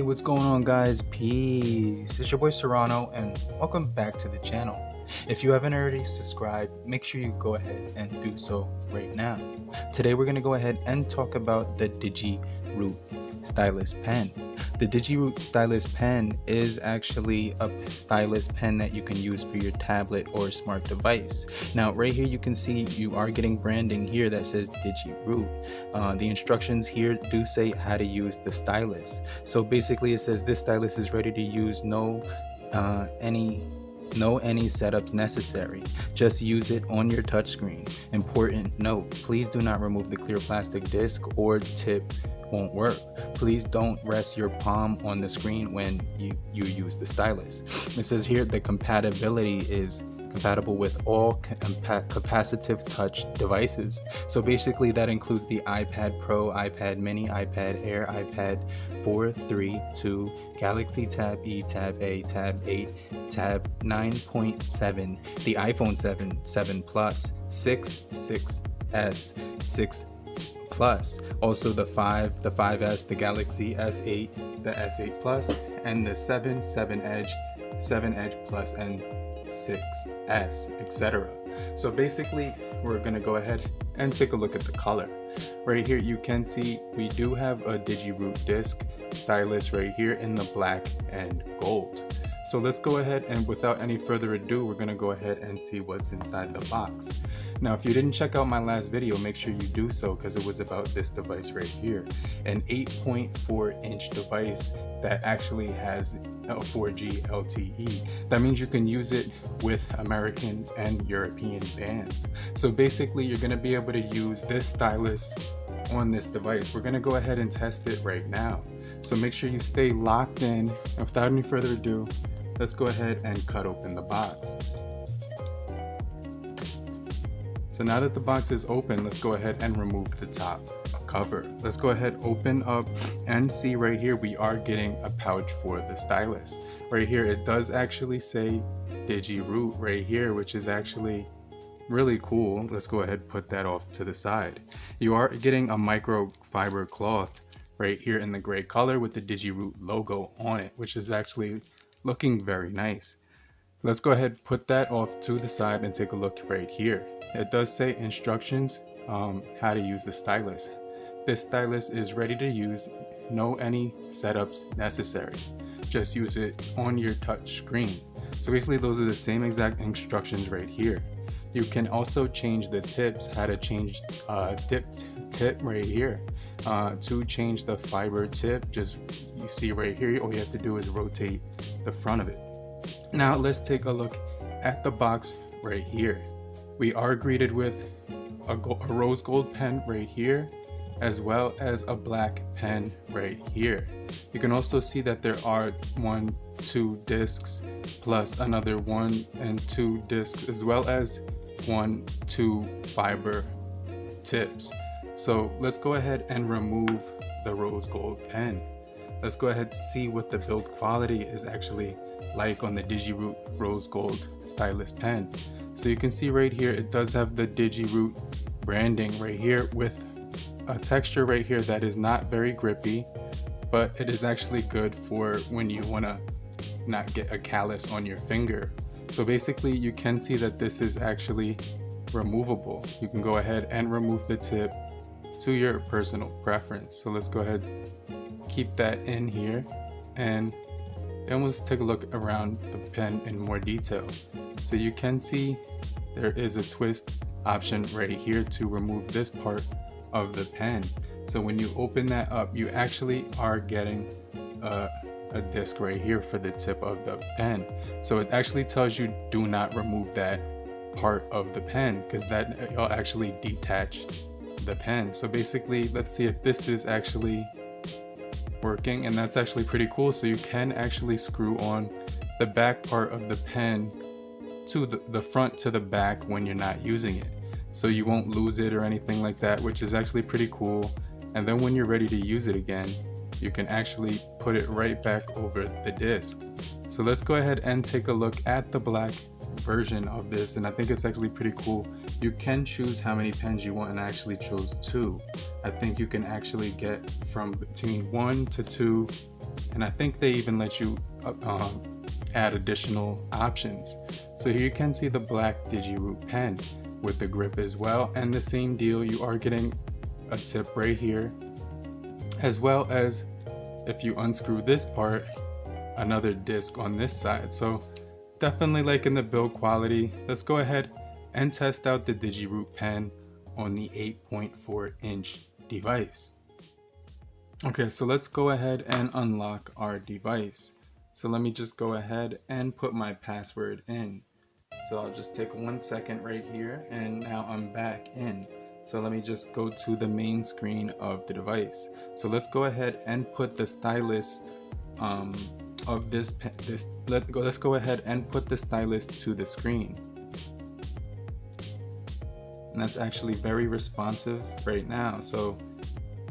What's going on, guys? Peace. It's your boy Serrano, and welcome back to the channel. If you haven't already subscribed, make sure you go ahead and do so right now. Today we're going to go ahead and talk about the Digiroot Stylus pen. The Digiroot Stylus pen is actually a stylus pen that you can use for your tablet or smart device. Now right here you can see you are getting branding here that says Digiroot. The instructions here do say how to use the stylus. So basically it says this stylus is ready to use, no any setups necessary. Just use it on your touchscreen. Important note, please do not remove the clear plastic disc or tip won't work. Please don't rest your palm on the screen when you use the stylus. It says here the compatibility is compatible with all capacitive touch devices. So basically that includes the iPad Pro, iPad Mini, iPad Air, iPad 4, 3, 2, Galaxy Tab E, Tab A, Tab 8, Tab 9.7, the iPhone 7, 7 Plus, 6, 6S, 6 Plus, also the 5, the 5S, the Galaxy S8, the S8 Plus, and the 7, 7 Edge, 7 Edge Plus, and 6S, etc. So basically we're going to go ahead and take a look at the color. Right here you can see we do have a Digiroot disc stylus right here in the black and gold. So let's go ahead and without any further ado, we're going to go ahead and see what's inside the box. Now if you didn't check out my last video, make sure you do so because it was about this device right here, an 8.4 inch device that actually has a 4G LTE. That means you can use it with American and European bands. So basically you're going to be able to use this stylus on this device. We're going to go ahead and test it right now. So make sure you stay locked in, and without any further ado, let's go ahead and cut open the box. So now that the box is open, let's go ahead and remove the top cover. Let's go ahead, open up, and see right here we are getting a pouch for the stylus. Right here it does actually say Digiroot right here, which is actually really cool. Let's go ahead and put that off to the side. You are getting a microfiber cloth right here in the gray color with the Digiroot logo on it, which is actually looking very nice. Let's go ahead and put that off to the side and take a look right here. It does say instructions how to use the stylus. This stylus is ready to use, no any setups necessary. Just use it on your touch screen. So basically those are the same exact instructions right here. You can also change the tips, how to change tip right here. To change the fiber tip, just you see right here, all you have to do is rotate the front of it. Now let's take a look at the box right here. We are greeted with a rose gold pen right here, as well as a black pen right here. You can also see that there are 1, 2 discs plus another 1 and 2 discs, as well as 1, 2 fiber tips. So let's go ahead and remove the rose gold pen. Let's go ahead and see what the build quality is actually like on the Digiroot rose gold stylus pen. So you can see right here it does have the Digiroot branding right here with a texture right here that is not very grippy, but it is actually good for when you want to not get a callus on your finger. So basically you can see that this is actually removable. You can go ahead and remove the tip to your personal preference. So let's go ahead, keep that in here, and then let's take a look around the pen in more detail. So you can see there is a twist option right here to remove this part of the pen. So when you open that up, you actually are getting a disc right here for the tip of the pen. So it actually tells you do not remove that part of the pen, because that will actually detach the pen. So basically let's see if this is actually working, and that's actually pretty cool. So you can actually screw on the back part of the pen to the front to the back when you're not using it, so you won't lose it or anything like that, which is actually pretty cool. And then when you're ready to use it again, you can actually put it right back over the disc. So let's go ahead and take a look at the black version of this, and I think it's actually pretty cool. You can choose how many pens you want, and I actually chose 2. I think you can actually get from between 1 to 2 And I think they even let you add additional options. So here you can see the black Digiroot pen with the grip as well, and the same deal, you are getting a tip right here, as well as if you unscrew this part, another disc on this side. So definitely liking the build quality. Let's go ahead and test out the Digiroot pen on the 8.4 inch device. Okay, so let's go ahead and unlock our device. So let me just go ahead and put my password in. So I'll just take 1 second right here, and now I'm back in. So let me just go to the main screen of the device. So let's go ahead and put the stylus of this pen. Let's go ahead and put the stylus to the screen. And that's actually very responsive right now. So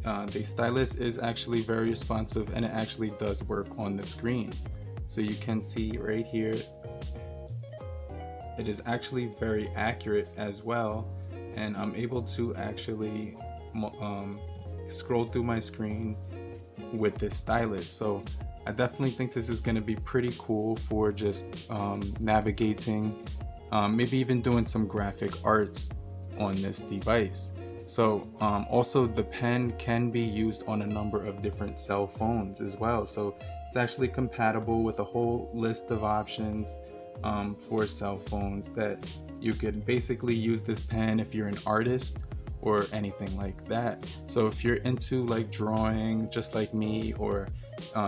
the stylus is actually very responsive, and it actually does work on the screen. So you can see right here, it is actually very accurate as well, and I'm able to actually scroll through my screen with this stylus. So I definitely think this is going to be pretty cool for just navigating, maybe even doing some graphic arts on this device. So also the pen can be used on a number of different cell phones as well. So it's actually compatible with a whole list of options for cell phones, that you could basically use this pen if you're an artist or anything like that. So if you're into like drawing just like me, or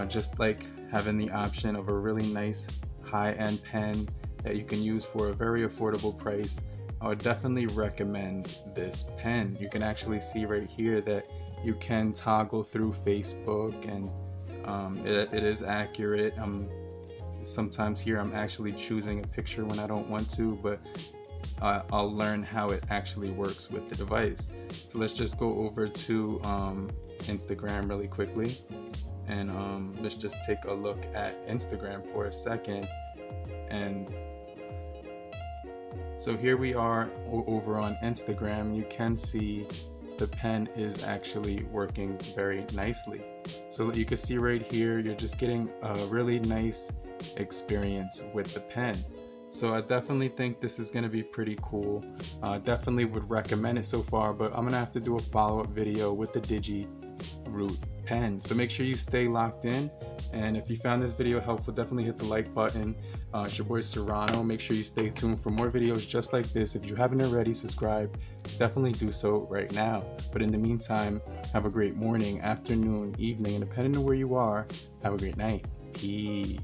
just like having the option of a really nice high-end pen that you can use for a very affordable price, I would definitely recommend this pen. You can actually see right here that you can toggle through Facebook, and it is accurate. Sometimes here I'm actually choosing a picture when I don't want to, but I'll learn how it actually works with the device. So let's just go over to Instagram really quickly, and let's just take a look at Instagram for a second. And so here we are over on Instagram. You can see the pen is actually working very nicely. So you can see right here, you're just getting a really nice experience with the pen. So I definitely think this is going to be pretty cool. Definitely would recommend it so far, but I'm going to have to do a follow-up video with the Digiroot pen. So make sure you stay locked in. And if you found this video helpful, definitely hit the like button. It's your boy Serrano. Make sure you stay tuned for more videos just like this. If you haven't already subscribed, definitely do so right now. But in the meantime, have a great morning, afternoon, evening, and depending on where you are, have a great night. Peace.